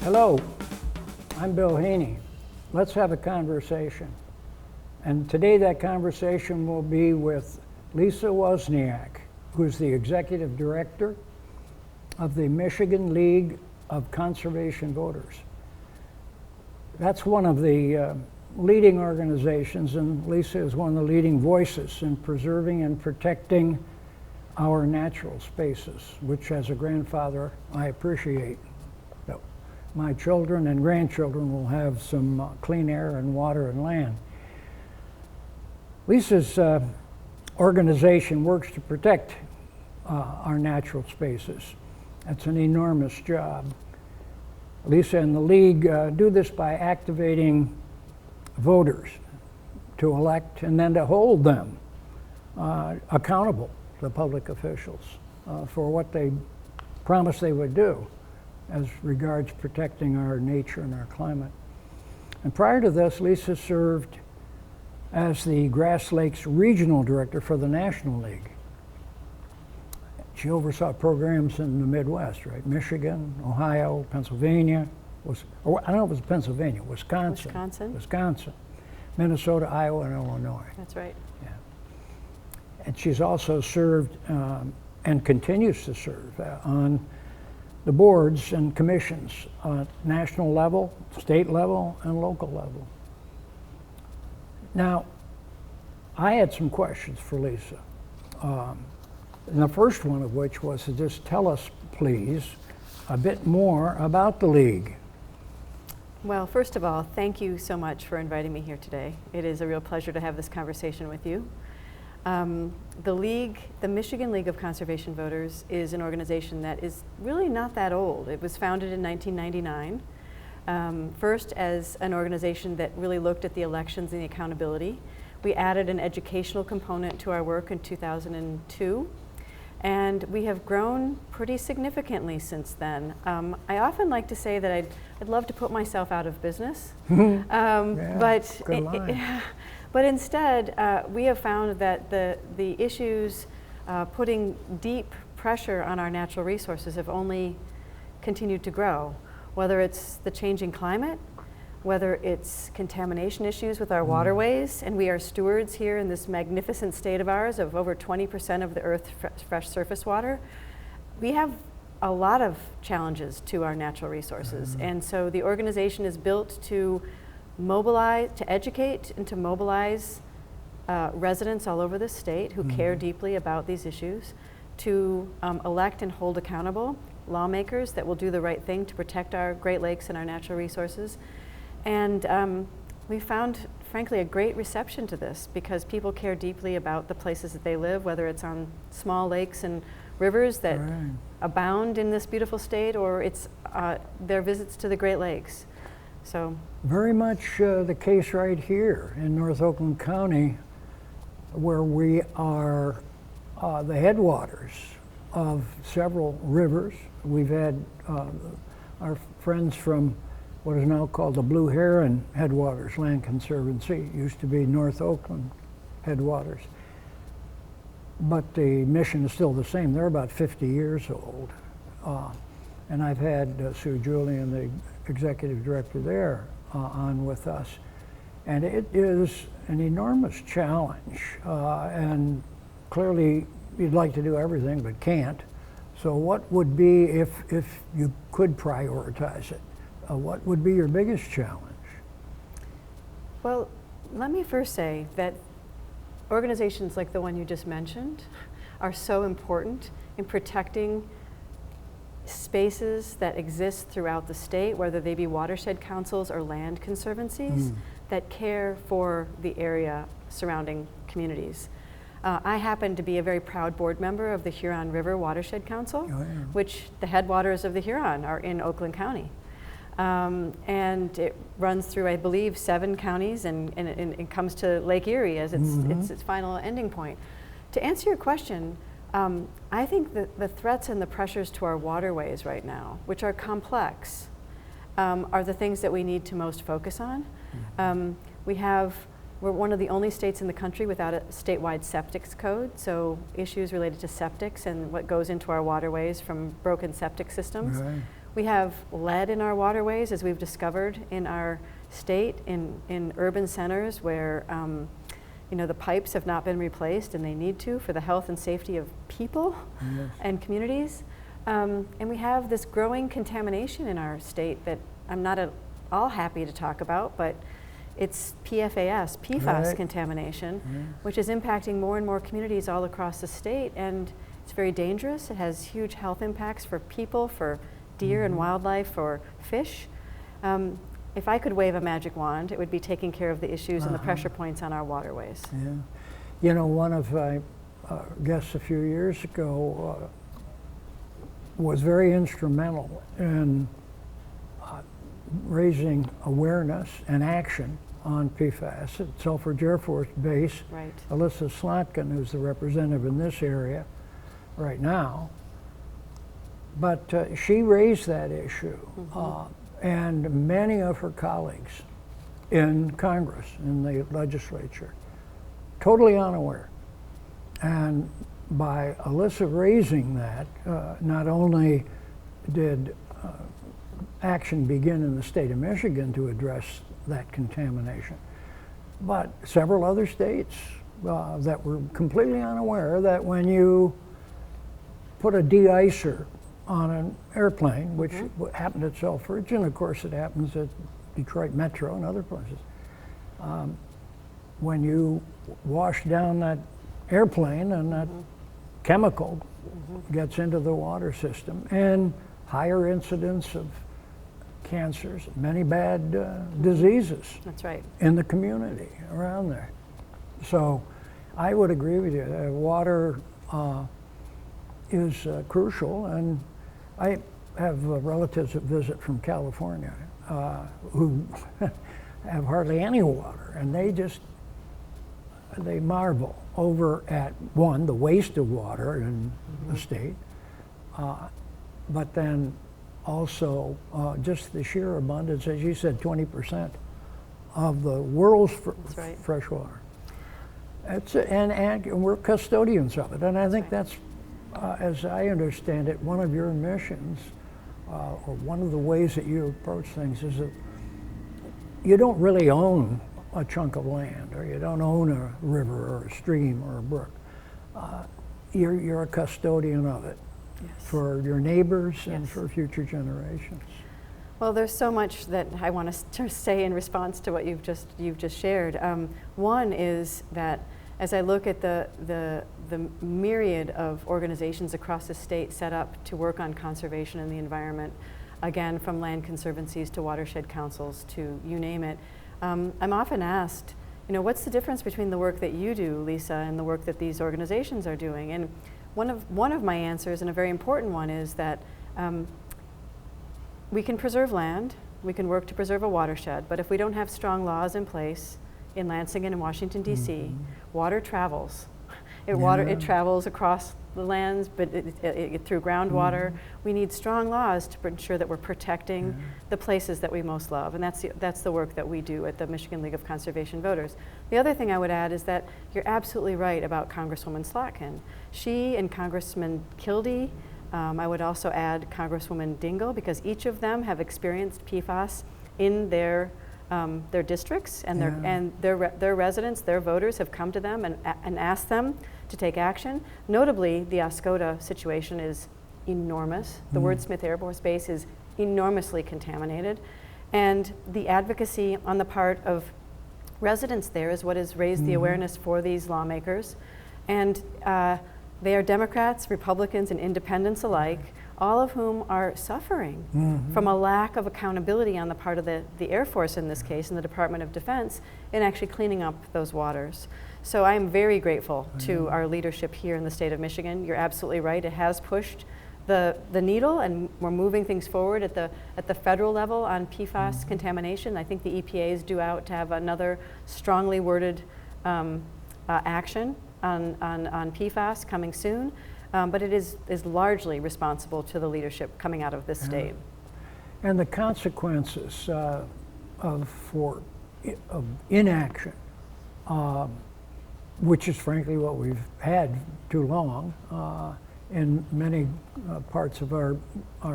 Hello, I'm Bill Haney. Let's have a conversation. And today that conversation will be with Lisa Wozniak, who's the executive director of the Michigan League of Conservation Voters. That's one of the leading organizations, and Lisa is one of the leading voices in preserving and protecting our natural spaces, which as a grandfather I appreciate. That my children and grandchildren will have some clean air and water and land. Lisa's organization works to protect our natural spaces. That's an enormous job. Lisa and the League do this by activating voters to elect and then to hold them accountable to public officials for what they promised they would do as regards protecting our nature and our climate. And prior to this, Lisa served as the Grass Lakes Regional Director for the National League. She oversaw programs in the Midwest, right? Michigan, Ohio, Pennsylvania, I don't know if it was Pennsylvania, Wisconsin, Minnesota, Iowa, and Illinois. That's right. Yeah. And she's also served and continues to serve on the boards and commissions at national level, state level, and local level. Now, I had some questions for Lisa. And the first one of which was to just tell us, please, a bit more about the League. Well, first of all, thank you so much for inviting me here today. It is a real pleasure to have this conversation with you. The League, the Michigan League of Conservation Voters, is an organization that is really not that old. It was founded in 1999, first as an organization that really looked at the elections and the accountability. We added an educational component to our work in 2002. And we have grown pretty significantly since then. I often like to say that I'd love to put myself out of business, but instead we have found that the issues putting deep pressure on our natural resources have only continued to grow, whether it's the changing climate, whether it's contamination issues with our waterways, and we are stewards here in this magnificent state of ours of over 20% of the Earth's fresh surface water. We have a lot of challenges to our natural resources, and so the organization is built to mobilize, to educate, and to mobilize residents all over the state who care deeply about these issues, to elect and hold accountable lawmakers that will do the right thing to protect our Great Lakes and our natural resources. And we found, frankly, a great reception to this because people care deeply about the places that they live, whether it's on small lakes and rivers that abound in this beautiful state, or it's their visits to the Great Lakes. So very much the case right here in North Oakland County, where we are the headwaters of several rivers. We've had our friends from what is now called the Blue Heron Headwaters Land Conservancy. It used to be North Oakland Headwaters. But the mission is still the same. They're about 50 years old. And I've had Sue Julian, the executive director there, on with us. And it is an enormous challenge. And clearly you'd like to do everything but can't. So what would be, if you could prioritize it, what would be your biggest challenge? Well, let me first say that organizations like the one you just mentioned are so important in protecting spaces that exist throughout the state, whether they be watershed councils or land conservancies that care for the area surrounding communities. I happen to be a very proud board member of the Huron River Watershed Council, which the headwaters of the Huron are in Oakland County. And it runs through, I believe, 7 counties, and it comes to Lake Erie as its final ending point. To answer your question, I think that the threats and the pressures to our waterways right now, which are complex, are the things that we need to most focus on. We're one of the only states in the country without a statewide septics code, so issues related to septics and what goes into our waterways from broken septic systems. We have lead in our waterways, as we've discovered in our state, in urban centers where the pipes have not been replaced, and they need to for the health and safety of people and communities. And we have this growing contamination in our state that I'm not at all happy to talk about, but it's PFAS contamination, which is impacting more and more communities all across the state, and it's very dangerous. It has huge health impacts for people, for deer and wildlife, for fish. If I could wave a magic wand, it would be taking care of the issues and the pressure points on our waterways. Yeah. You know, one of my guests a few years ago was very instrumental in raising awareness and action on PFAS at Selfridge Air Force Base. Right. Lisa Wozniak, who's the representative in this area right now, but she raised that issue, and many of her colleagues in Congress, in the legislature, totally unaware. And by Alyssa raising that, not only did action begin in the state of Michigan to address that contamination, but several other states that were completely unaware that when you put a de-icer on an airplane, which happened at Selfridge, and of course it happens at Detroit Metro and other places, when you wash down that airplane and that chemical gets into the water system, and higher incidence of cancers, many bad diseases. That's right. In the community around there. So I would agree with you. Water is crucial, and I have relatives that visit from California who have hardly any water, and they marvel over at, one, the waste of water in the state, but then also just the sheer abundance, as you said, 20% of the world's fresh water. And we're custodians of it, and I think that's, as I understand it, one of your missions, or one of the ways that you approach things is that you don't really own a chunk of land, or you don't own a river or a stream or a brook. You're a custodian of it for your neighbors and for future generations. Well, there's so much that I want to say in response to what you've just shared. One is that as I look at the myriad of organizations across the state set up to work on conservation and the environment, again, from land conservancies to watershed councils to you name it, I'm often asked, what's the difference between the work that you do, Lisa, and the work that these organizations are doing? And one of my answers, and a very important one, is that we can preserve land, we can work to preserve a watershed, but if we don't have strong laws in place in Lansing and in Washington, D.C., water travels. It travels across the lands, but through groundwater. We need strong laws to ensure that we're protecting the places that we most love, and that's the work that we do at the Michigan League of Conservation Voters. The other thing I would add is that you're absolutely right about Congresswoman Slotkin. She and Congressman Kildee, I would also add Congresswoman Dingell, because each of them have experienced PFAS in their districts, and their residents, their voters, have come to them and asked them to take action. Notably, the Oscoda situation is enormous. The Word Smith Air Force Base is enormously contaminated, and the advocacy on the part of residents there is what has raised the awareness for these lawmakers. And they are Democrats, Republicans, and independents alike, all of whom are suffering from a lack of accountability on the part of the Air Force in this case, and the Department of Defense, in actually cleaning up those waters. So I am very grateful to our leadership here in the state of Michigan. You're absolutely right, it has pushed the needle, and we're moving things forward at the federal level on PFAS contamination. I think the EPA is due out to have another strongly worded action on PFAS coming soon. But it is largely responsible to the leadership coming out of this state. And the consequences of inaction, which is frankly what we've had too long, in many parts of our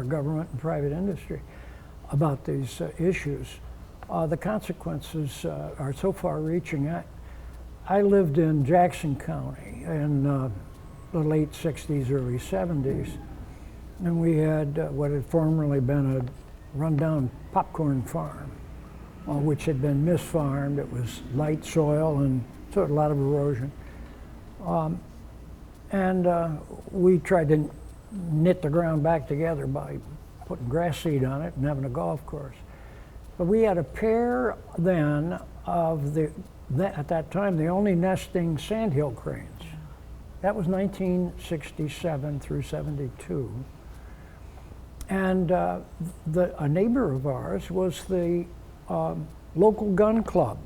government and private industry about these issues. The consequences are so far-reaching. I lived in Jackson County in the late 60s, early 70s, and we had what had formerly been a rundown popcorn farm, which had been misfarmed. It was light soil and so a lot of erosion. We tried to knit the ground back together by putting grass seed on it and having a golf course. But we had a pair then of at that time, the only nesting sandhill cranes. That was 1967 through 72. And a neighbor of ours was the local gun club.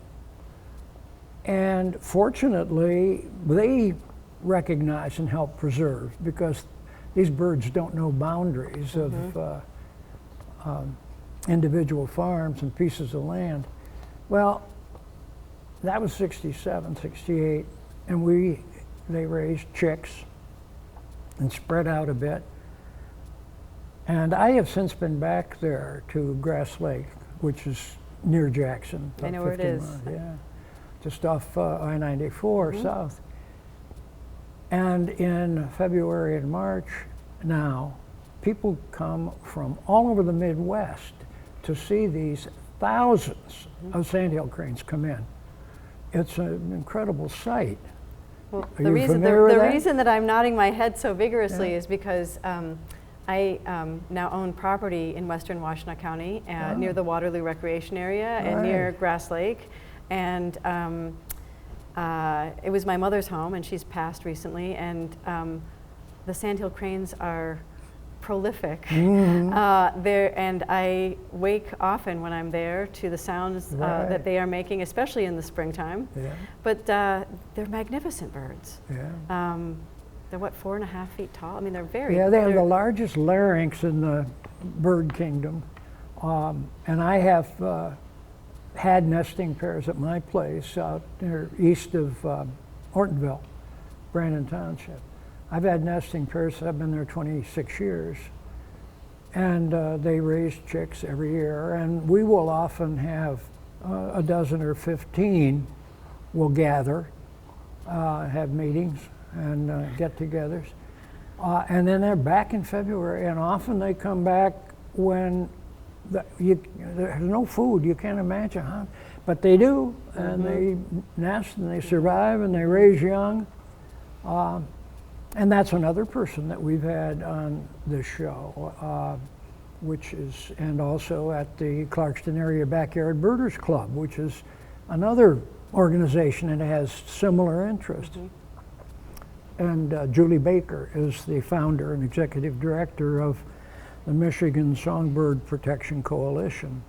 And fortunately, they recognize and help preserve, because these birds don't know boundaries of individual farms and pieces of land. Well, that was 67, 68, and they raised chicks and spread out a bit. And I have since been back there to Grass Lake, which is near Jackson. I know where it is. Miles, yeah, just off I-94 south. And in February and March now, people come from all over the Midwest to see these thousands of sandhill cranes come in. It's an incredible sight. Well, Are the you reason familiar with that? reason that I'm nodding my head so vigorously Yeah. is because I now own property in western Washtenaw County near the Waterloo Recreation Area and near Grass Lake. And it was my mother's home, and she's passed recently, and the sandhill cranes are prolific there, and I wake often when I'm there to the sounds that they are making, especially in the springtime. Yeah. But they're magnificent birds. Yeah. They're what, 4.5 feet tall? I mean, they're very. Yeah, they have the largest larynx in the bird kingdom, and I have had nesting pairs at my place out there east of Ortonville, Brandon Township. I've had nesting pairs. I've been there 26 years, and they raise chicks every year. And we will often have a dozen or 15 will gather, have meetings and get-togethers, and then they're back in February. And often they come back when there's no food. You can't imagine, huh? But they do, and they nest and they survive and they raise young. And that's another person that we've had on this show, and also at the Clarkston Area Backyard Birders Club, which is another organization and has similar interests. And Julie Baker is the founder and executive director of the Michigan Songbird Protection Coalition,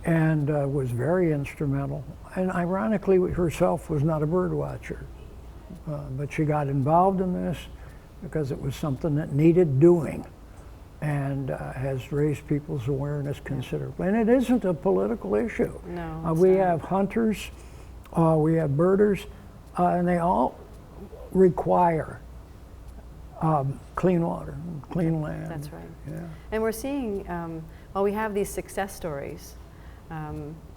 and was very instrumental. And ironically, herself was not a bird watcher. But she got involved in this because it was something that needed doing, and has raised people's awareness considerably. And it isn't a political issue. No, we have hunters, we have birders, and they all require clean water, clean land. That's right. Yeah. And we're seeing, while we have these success stories,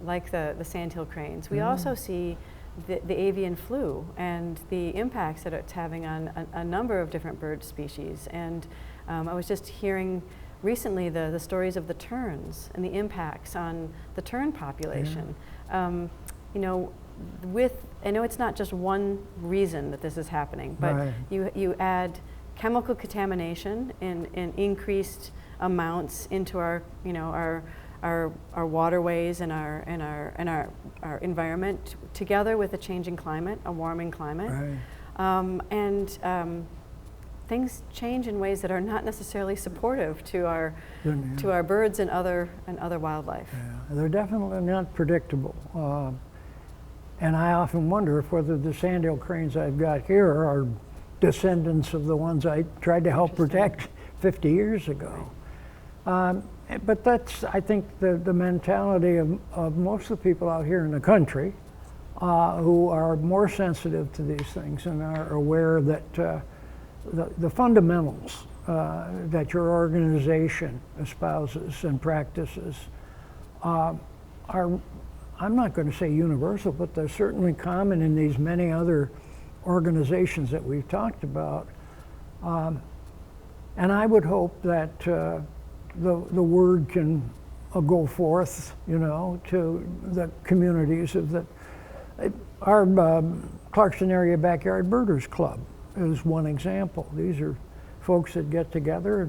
like the sandhill cranes, we also see the avian flu and the impacts that it's having on a number of different bird species. And I was just hearing recently the stories of the terns and the impacts on the tern population. You know, I know it's not just one reason that this is happening, but you add chemical contamination in increased amounts into our waterways and our environment, together with a changing climate, a warming climate, things change in ways that are not necessarily supportive to our birds and other wildlife. Yeah, they're definitely not predictable, and I often wonder if whether the sandhill cranes I've got here are descendants of the ones I tried to help protect 50 years ago. But that's, I think, the mentality of most of the people out here in the country who are more sensitive to these things and are aware that the fundamentals that your organization espouses and practices are, I'm not going to say universal, but they're certainly common in these many other organizations that we've talked about. And I would hope that the word can go forth, you know, to the communities of the. Our Clarkson Area Backyard Birders Club is one example. These are folks that get together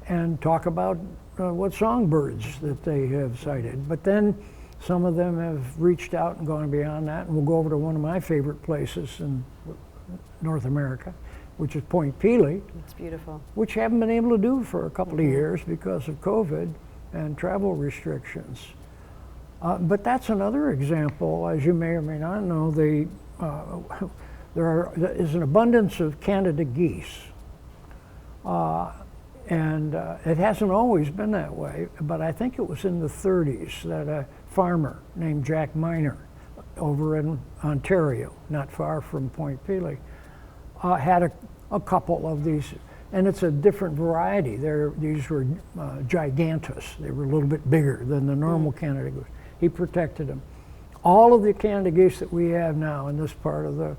and talk about what songbirds that they have sighted. But then some of them have reached out and gone beyond that, and we'll go over to one of my favorite places in North America, which is Point Pelee. It's beautiful. Which haven't been able to do for a couple of years because of COVID and travel restrictions. But that's another example, as you may or may not know, there is an abundance of Canada geese. And it hasn't always been that way, but I think it was in the 30s that a farmer named Jack Miner over in Ontario, not far from Point Pelee, had a couple of these, and it's a different variety. These were gigantus. They were a little bit bigger than the normal Canada goose. He protected them. All of the Canada geese that we have now in this part of the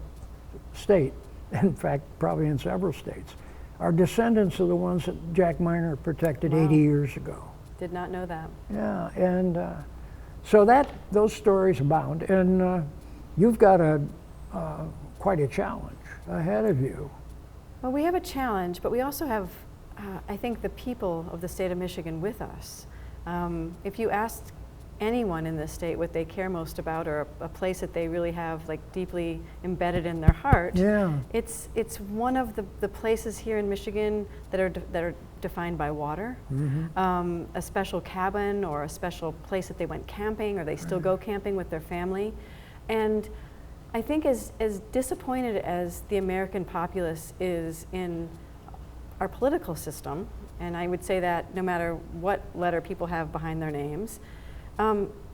state, in fact, probably in several states, are descendants of the ones that Jack Miner protected 80 years ago. Did not know that. Yeah, and so those stories abound, and you've got quite a challenge ahead of you. Well, we have a challenge, but we also have, I think, the people of the state of Michigan with us. If you asked anyone in this state what they care most about, or a place that they really have like deeply embedded in their heart, it's one of the places here in Michigan that are defined by water, a special cabin or a special place that they went camping, or they still go camping with their family. And I think as disappointed as the American populace is in our political system, and I would say that no matter what letter people have behind their names,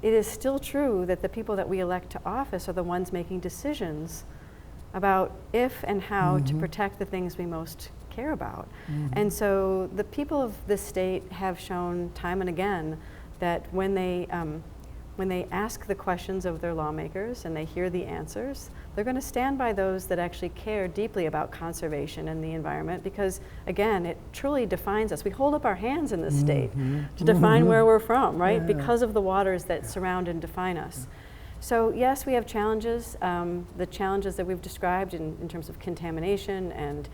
it is still true that the people that we elect to office are the ones making decisions about if and how to protect the things we most care about. And so the people of this state have shown time and again that when they ask the questions of their lawmakers and they hear the answers, they're going to stand by those that actually care deeply about conservation and the environment, because again, it truly defines us. We hold up our hands in this state to define where we're from, right? Because of the waters that surround and define us. So yes, we have challenges. The challenges that we've described in terms of contamination and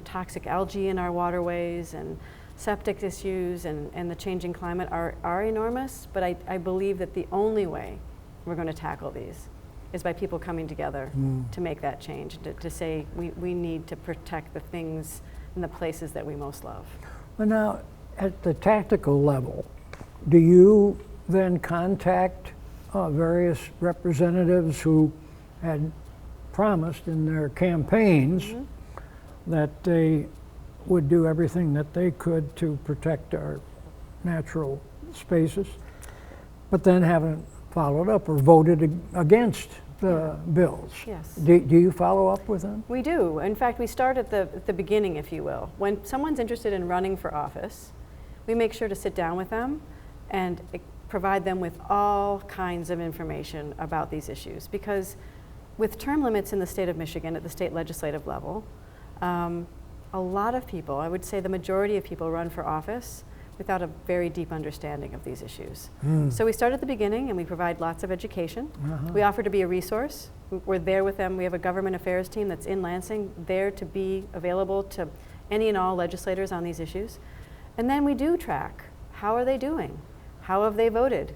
toxic algae in our waterways and septic issues and the changing climate are enormous, but I believe that the only way we're going to tackle these is by people coming together to make that change, to say we need to protect the things and the places that we most love. Well, now, at the tactical level, do you then contact various representatives who had promised in their campaigns that they would do everything that they could to protect our natural spaces, but then haven't followed up or voted against the bills? Yes. Do you follow up with them? We do. In fact, we start at the beginning, if you will. When someone's interested in running for office, we make sure to sit down with them and provide them with all kinds of information about these issues. Because with term limits in the state of Michigan at the state legislative level, a lot of people, I would say the majority of people, run for office without a very deep understanding of these issues. So we start at the beginning and we provide lots of education. We offer to be a resource. We're there with them. We have a government affairs team that's in Lansing, there to be available to any and all legislators on these issues. And then we do track, how are they doing? How have they voted?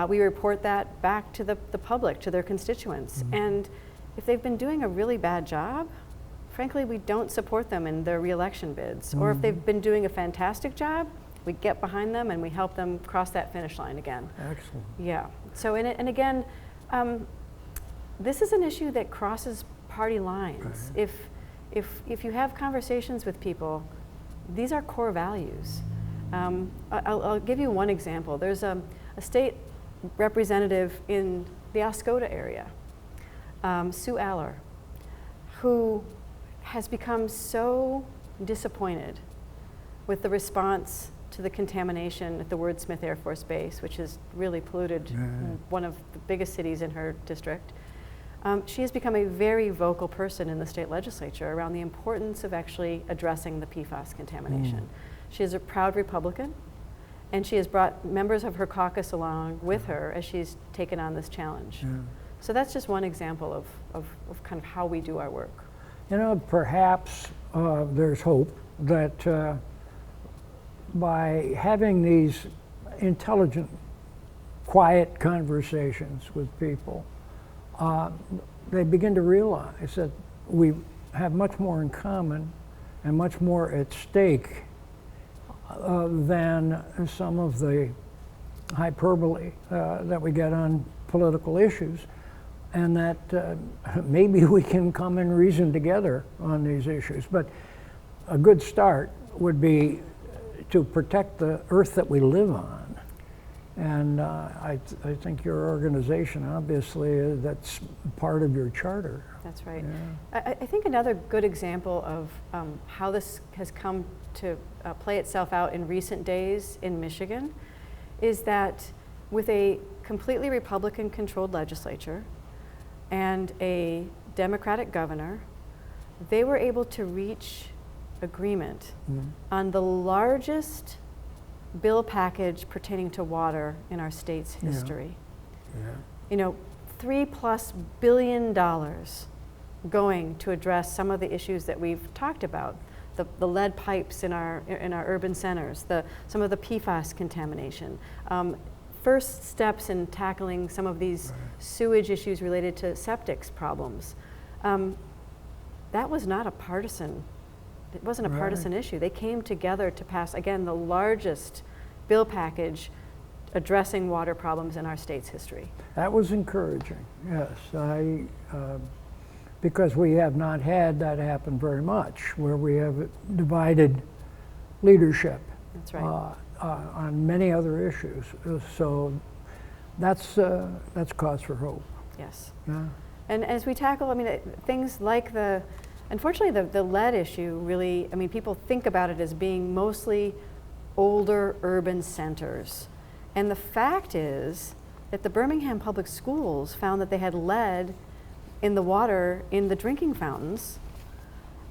We report that back to the public, to their constituents. And if they've been doing a really bad job, frankly, we don't support them in their re-election bids. Or if they've been doing a fantastic job, we get behind them and we help them cross that finish line again. Excellent. Yeah. So, and again, this is an issue that crosses party lines. Right. If you have conversations with people, these are core values. I'll give you one example. There's a state representative in the Oscoda area, Sue Aller, who has become so disappointed with the response to the contamination at the Wordsmith Air Force Base, which has really polluted one of the biggest cities in her district. She has become a very vocal person in the state legislature around the importance of actually addressing the PFAS contamination. She is a proud Republican, and she has brought members of her caucus along with her as she's taken on this challenge. So that's just one example of kind of how we do our work. You know, perhaps there's hope that by having these intelligent, quiet conversations with people, they begin to realize that we have much more in common and much more at stake than some of the hyperbole that we get on political issues, and that maybe we can come and reason together on these issues. But a good start would be to protect the earth that we live on. And I think your organization, obviously, that's part of your charter. That's right. Yeah. I think another good example of how this has come to play itself out in recent days in Michigan is that with a completely Republican-controlled legislature and a Democratic governor, they were able to reach agreement on the largest bill package pertaining to water in our state's history. You know, $3+ billion going to address some of the issues that we've talked about. The lead pipes in our urban centers, some of the PFAS contamination, first steps in tackling some of these sewage issues related to septics problems. That was not a partisan. It wasn't a partisan issue. They came together to pass, again, the largest bill package addressing water problems in our state's history. That was encouraging, yes. Because we have not had that happen very much, where we have divided leadership. That's right. On many other issues. So that's cause for hope. Yes. Yeah. And as we tackle, I mean, things like unfortunately, the lead issue really, I mean, people think about it as being mostly older urban centers. And the fact is that the Birmingham Public Schools found that they had lead in the water in the drinking fountains.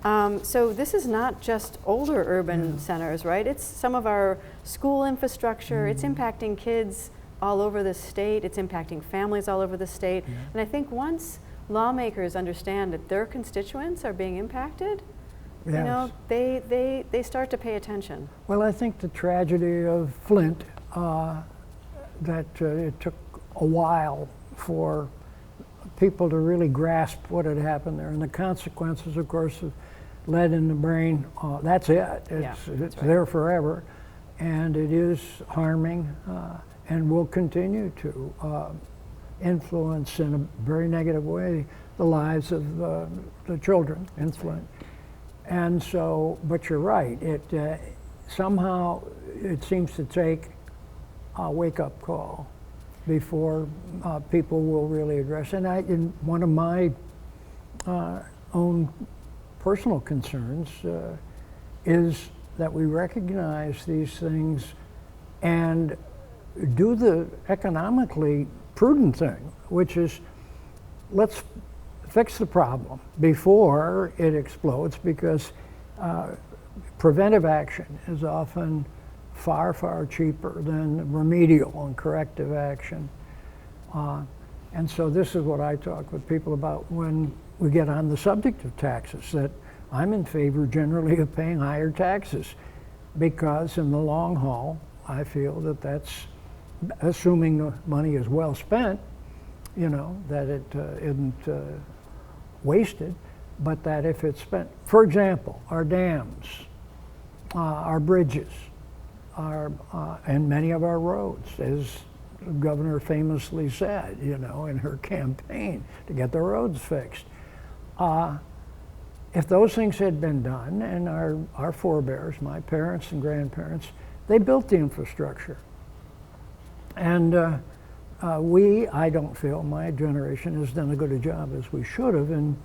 So this is not just older urban centers, right? It's some of our school infrastructure. It's impacting kids all over the state. It's impacting families all over the state. And I think once lawmakers understand that their constituents are being impacted, you know, they start to pay attention. Well, I think the tragedy of Flint, that it took a while for people to really grasp what had happened there, and the consequences, of course, of lead in the brain, that's it. It's there forever, and it is harming and will continue to influence in a very negative way the lives of the children in Flint. And so, but you're right, somehow it seems to take a wake-up call before people will really address. And in one of my own personal concerns is that we recognize these things and do the economically prudent thing, which is let's fix the problem before it explodes, because preventive action is often far, far cheaper than remedial and corrective action. And so this is what I talk with people about when we get on the subject of taxes, that I'm in favor generally of paying higher taxes, because in the long haul, I feel that that's assuming the money is well spent, you know, that it isn't wasted, but that if it's spent, for example, our dams, our bridges, and many of our roads, as the governor famously said, you know, in her campaign to get the roads fixed. If those things had been done, and our forebears, my parents and grandparents, they built the infrastructure. And I don't feel my generation has done as good a job as we should have in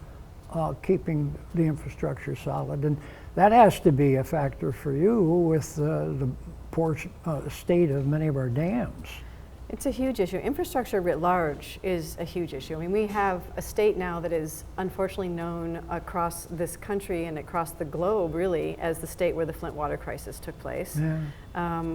keeping the infrastructure solid. And that has to be a factor for you with the poor state of many of our dams. It's a huge issue. Infrastructure writ large is a huge issue. I mean, we have a state now that is unfortunately known across this country and across the globe, really, as the state where the Flint water crisis took place. Yeah.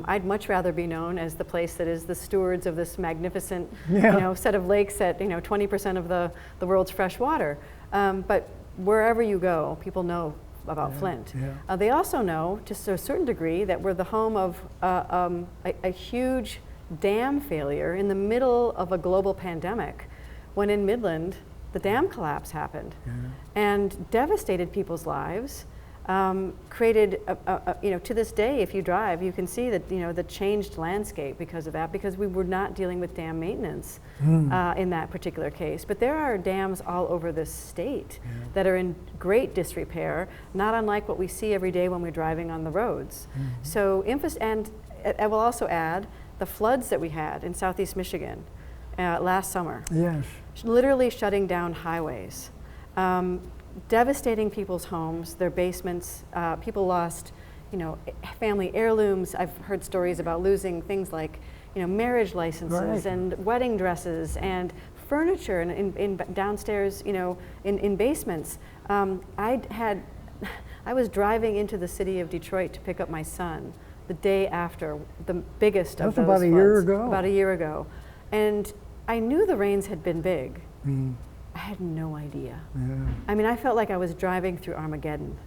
I'd much rather be known as the place that is the stewards of this magnificent, Yeah. set of lakes at 20% of the world's fresh water. But wherever you go, people know about Flint. Yeah. They also know, to a certain degree, that we're the home of a huge dam failure in the middle of a global pandemic, when in Midland the dam collapse happened and devastated people's lives, created to this day, if you drive, you can see that the changed landscape because of that, because we were not dealing with dam maintenance in that particular case. But there are dams all over this state that are in great disrepair, not unlike what we see every day when we're driving on the roads. So and I will also add the floods that we had in southeast Michigan last summer. Yes. Literally shutting down highways, devastating people's homes, their basements. People lost, family heirlooms. I've heard stories about losing things like, marriage licenses and wedding dresses and furniture in downstairs, in basements. I was driving into the city of Detroit to pick up my son the day after the biggest of those about a floods, year ago. About a year ago. And I knew the rains had been big. I had no idea. Yeah. I mean, I felt like I was driving through Armageddon.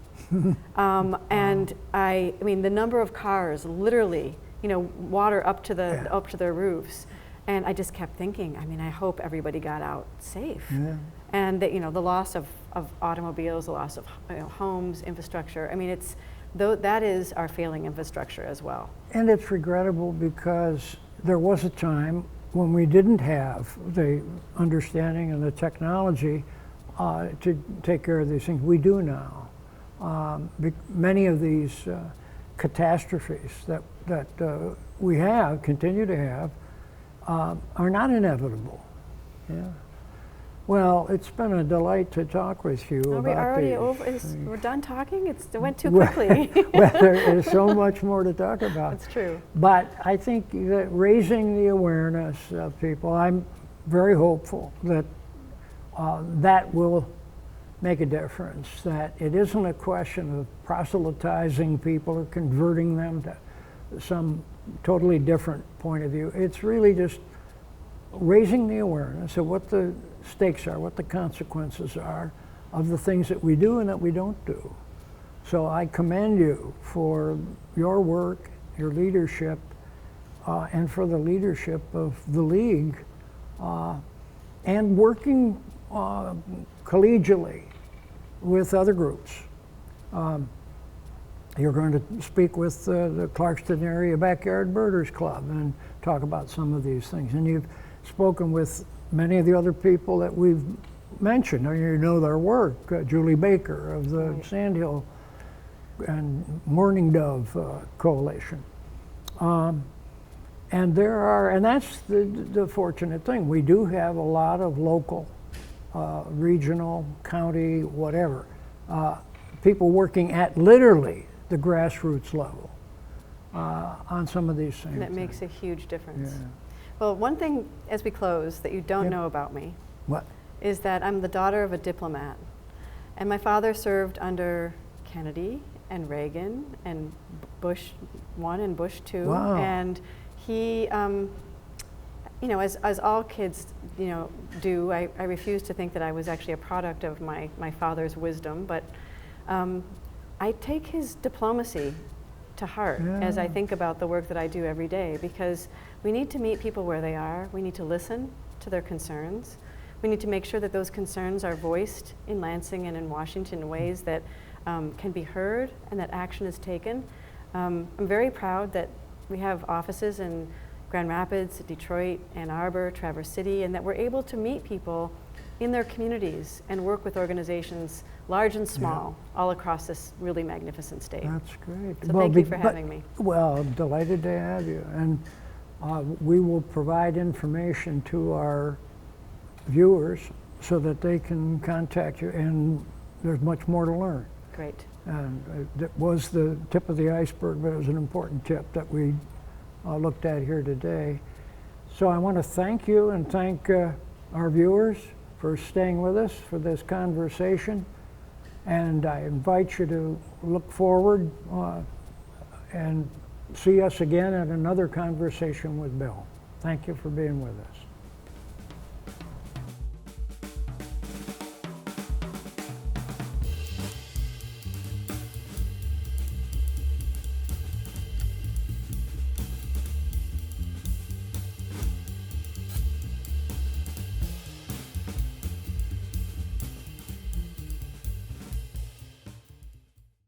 And I mean, the number of cars, literally, water up to their roofs. And I just kept thinking, I mean, I hope everybody got out safe. Yeah. And that, the loss of automobiles, the loss of homes, infrastructure. I mean, that is our failing infrastructure as well. And it's regrettable because there was a time when we didn't have the understanding and the technology to take care of these things. We do now. Many of these catastrophes that we continue to have, are not inevitable. Yeah. Well, it's been a delight to talk with you Are about we already these. over? We're done talking? It went too quickly. Well, there is so much more to talk about. That's true. But I think that raising the awareness of people, I'm very hopeful that that will make a difference, that it isn't a question of proselytizing people or converting them to some totally different point of view. It's really just raising the awareness of what the stakes are, what the consequences are of the things that we do and that we don't do. So I commend you for your work, your leadership, and for the leadership of the League, and working collegially with other groups. You're going to speak with the Clarkston Area Backyard Birders Club and talk about some of these things. And you've spoken with many of the other people that we've mentioned. You know their work, Julie Baker of the Sandhill and Morning Dove Coalition. And that's the fortunate thing. We do have a lot of local, regional, county, whatever, people working at literally the grassroots level on some of these things. And that makes a huge difference. Yeah. Well, one thing as we close that you don't know about me What? is that I'm the daughter of a diplomat. And my father served under Kennedy and Reagan and Bush 1 and Bush 2. Wow. And he, as all kids, do, I refuse to think that I was actually a product of my father's wisdom, but I take his diplomacy to heart as I think about the work that I do every day, because we need to meet people where they are. We need to listen to their concerns. We need to make sure that those concerns are voiced in Lansing and in Washington in ways that can be heard and that action is taken. I'm very proud that we have offices in Grand Rapids, Detroit, Ann Arbor, Traverse City, and that we're able to meet people in their communities and work with organizations large and small all across this really magnificent state. That's great. So thank you for having me. Well, I'm delighted to have you. And we will provide information to our viewers so that they can contact you. And there's much more to learn. Great. And that was the tip of the iceberg, but it was an important tip that we looked at here today. So I want to thank you and thank our viewers for staying with us for this conversation. And I invite you to look forward and see us again at another conversation with Bill. Thank you for being with us.